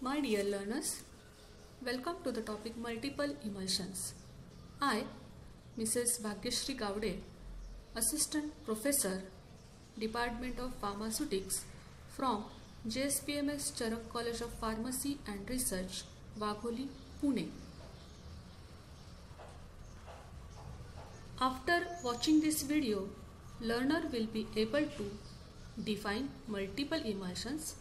My dear learners, welcome to the topic multiple emulsions. I, Mrs. Bhagyashree Gowde, Assistant Professor, Department of Pharmaceutics from JSPMS Charak College of Pharmacy and Research, Wagholi, Pune. After watching this video, learner will be able to define multiple emulsions,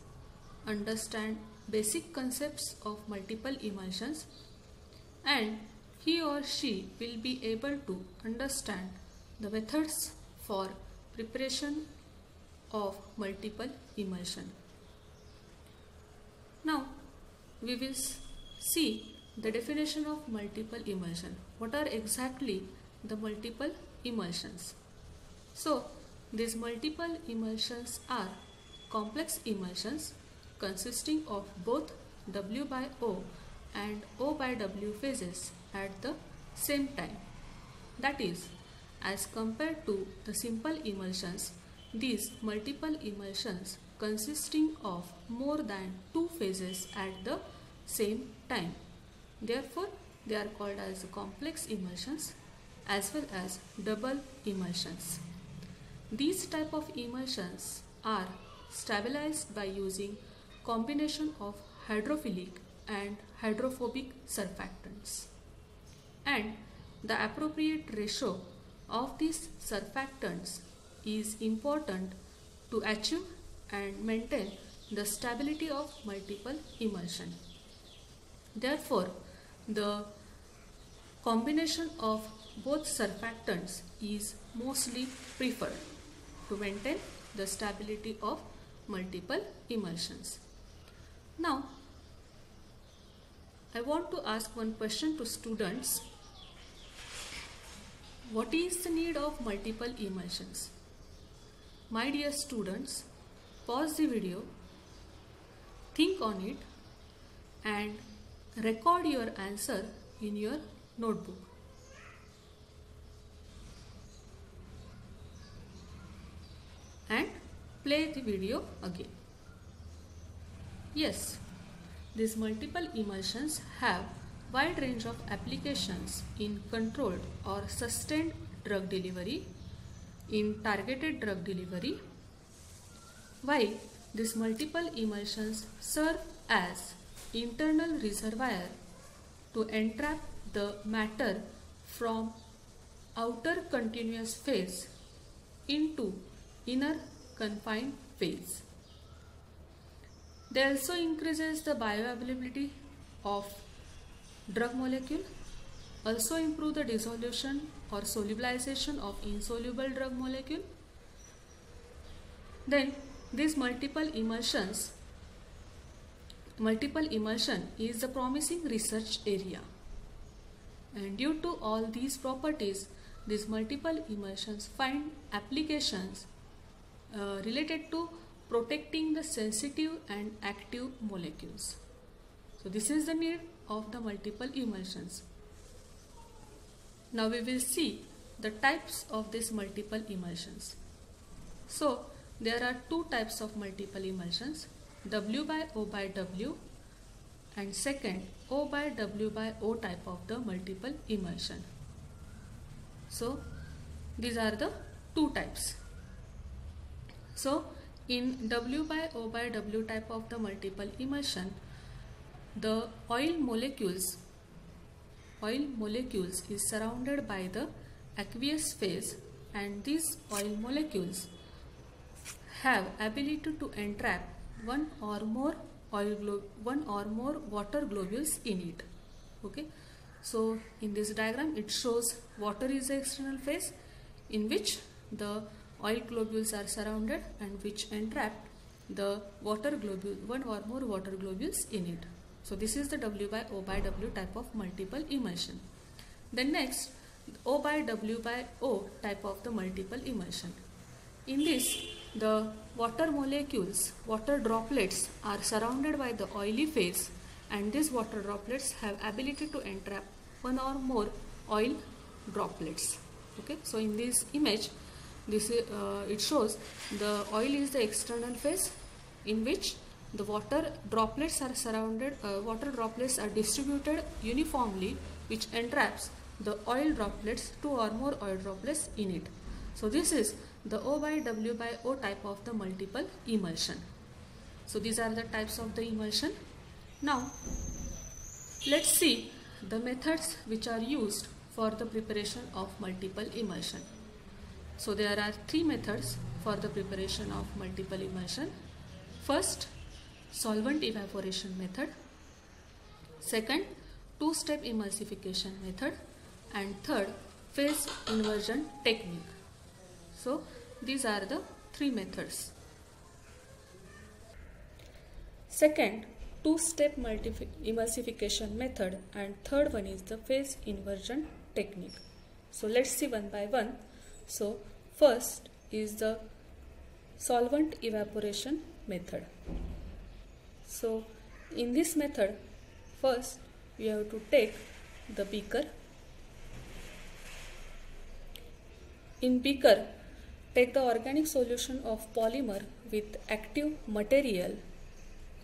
understand basic concepts of multiple emulsions, and he or she will be able to understand the methods for preparation of multiple emulsion. Now we will see the definition of multiple emulsion. What are exactly the multiple emulsions? So these multiple emulsions are complex emulsions consisting of both W by O and O by W phases at the same time. That is, as compared to the simple emulsions, these multiple emulsions consisting of more than two phases at the same time. Therefore, they are called as complex emulsions as well as double emulsions. These type of emulsions are stabilized by using combination of hydrophilic and hydrophobic surfactants, and the appropriate ratio of these surfactants is important to achieve and maintain the stability of multiple emulsion. Therefore, the combination of both surfactants is mostly preferred to maintain the stability of multiple emulsions. Now, I want to ask one question to students. What is the need of multiple emulsions? My dear students, pause the video, think on it, and record your answer in your notebook. And play the video again. Yes, these multiple emulsions have wide range of applications in controlled or sustained drug delivery, in targeted drug delivery, while these multiple emulsions serve as internal reservoir to entrap the matter from outer continuous phase into inner confined phase. They also increases the bioavailability of drug molecule, also improve the dissolution or solubilization of insoluble drug molecule. Then these multiple emulsion is a promising research area, and due to all these properties, these multiple emulsions find applications related to protecting the sensitive and active molecules. So this is the need of the multiple emulsions. Now we will see the types of these multiple emulsions. So there are two types of multiple emulsions, W by O by W and second O by W by O type of the multiple emulsion. So these are the two types. So in W by O by W type of the multiple emulsion, the oil molecules is surrounded by the aqueous phase, and these oil molecules have ability to entrap one or more water globules in it. Okay, so in this diagram it shows water is the external phase in which the oil globules are surrounded and which entrap the water globule, one or more water globules in it. So this is the W by O by W type of multiple emulsion. Then next, O by W by O type of the multiple emulsion. In this, the water molecules, water droplets are surrounded by the oily phase, and these water droplets have ability to entrap one or more oil droplets. Okay, so in this image, it shows the oil is the external phase in which the water droplets are distributed uniformly, which entraps the oil droplets, 2 or more oil droplets in it. So this is the O by W by O type of the multiple emulsion. So these are the types of the emulsion. Now let's see the methods which are used for the preparation of multiple emulsion. So there are 3 methods for the preparation of multiple emulsion. First, solvent evaporation method. Second, two-step emulsification method. And third, phase inversion technique. So these are the 3 methods. Second, two-step emulsification method, and third one is the phase inversion technique. So let's see one by one. So first is the solvent evaporation method. So in this method, first we have to take the beaker. In beaker, take the organic solution of polymer with active material.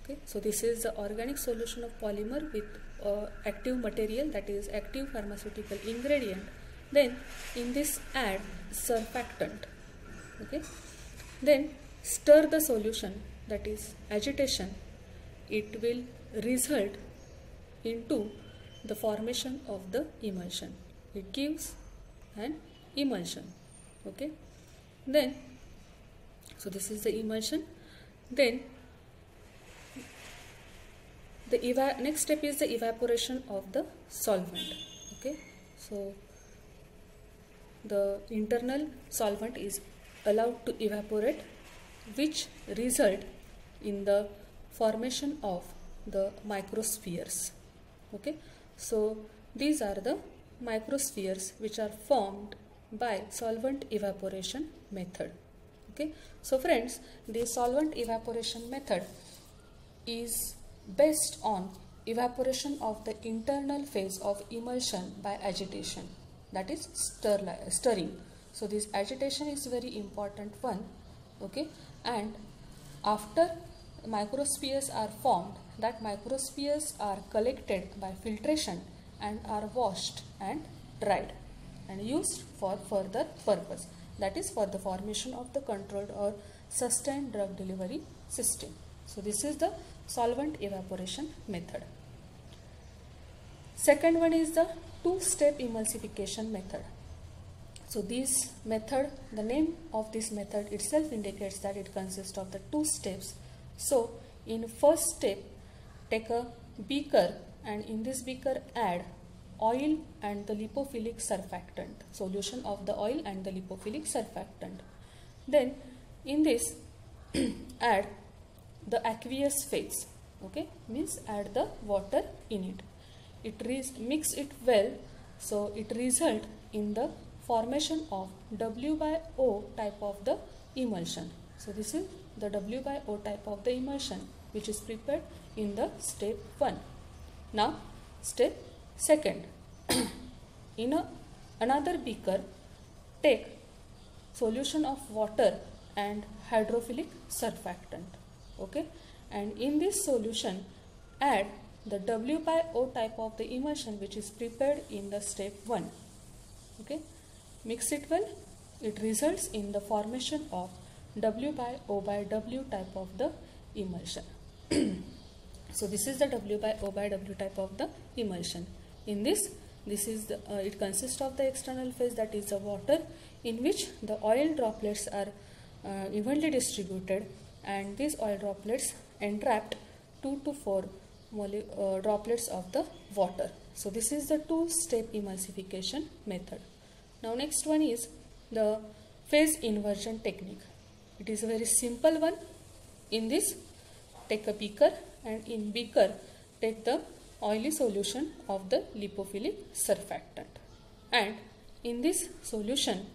Okay, so this is the organic solution of polymer with active material, that is active pharmaceutical ingredient. Then in this add surfactant. Okay, then stir the solution, that is agitation. It will result into the formation of the emulsion. It gives an emulsion. Okay, then so this is the emulsion. Then the next step is the evaporation of the solvent. Okay, so the internal solvent is allowed to evaporate, which result in the formation of the microspheres. Okay, so these are the microspheres which are formed by solvent evaporation method. Okay, so friends, the solvent evaporation method is based on evaporation of the internal phase of emulsion by agitation, that is stirring. So this agitation is very important one. Okay, and after microspheres are formed, that microspheres are collected by filtration and are washed and dried and used for further purpose, that is for the formation of the controlled or sustained drug delivery system. So this is the solvent evaporation method. Second one is the two-step emulsification method. So this method, the name of this method itself indicates that it consists of the 2 steps. So in first step, take a beaker and in this beaker add oil and the lipophilic surfactant, solution of the oil and the lipophilic surfactant. Then in this add the aqueous phase. Okay, means add the water in it. Mix it well, so it result in the formation of W by O type of the emulsion. So this is the W by O type of the emulsion which is prepared in the step 1. Now step 2. In another beaker, take solution of water and hydrophilic surfactant. Okay, and in this solution add the W by O type of the emulsion which is prepared in the step 1. Okay, mix it well. It results in the formation of W by O by W type of the emulsion. So this is the W by O by W type of the emulsion. In this is the, it consists of the external phase, that is the water, in which the oil droplets are evenly distributed, and these oil droplets entrapped 2 to 4 droplets of the water. So this is the two-step emulsification method. Now next one is the phase inversion technique. It is a very simple one. In this, take a beaker and in beaker take the oily solution of the lipophilic surfactant, and in this solution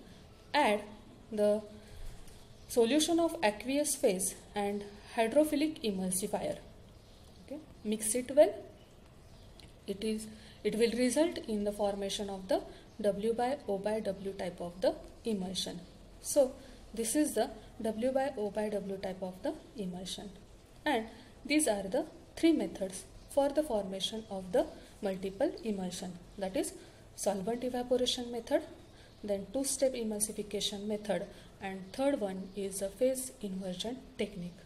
add the solution of aqueous phase and hydrophilic emulsifier. Okay, mix it well. It will result in the formation of the W by O by W type of the emulsion. So this is the W by O by W type of the emulsion. And These are the three methods for the formation of the multiple emulsion, that is solvent evaporation method, then two-step emulsification method, and third one is a phase inversion technique.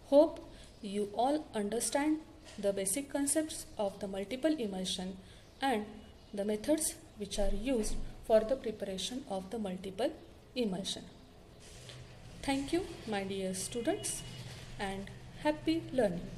Hope you all understand the basic concepts of the multiple emulsion and the methods which are used for the preparation of the multiple emulsion. Thank you, my dear students, and happy learning.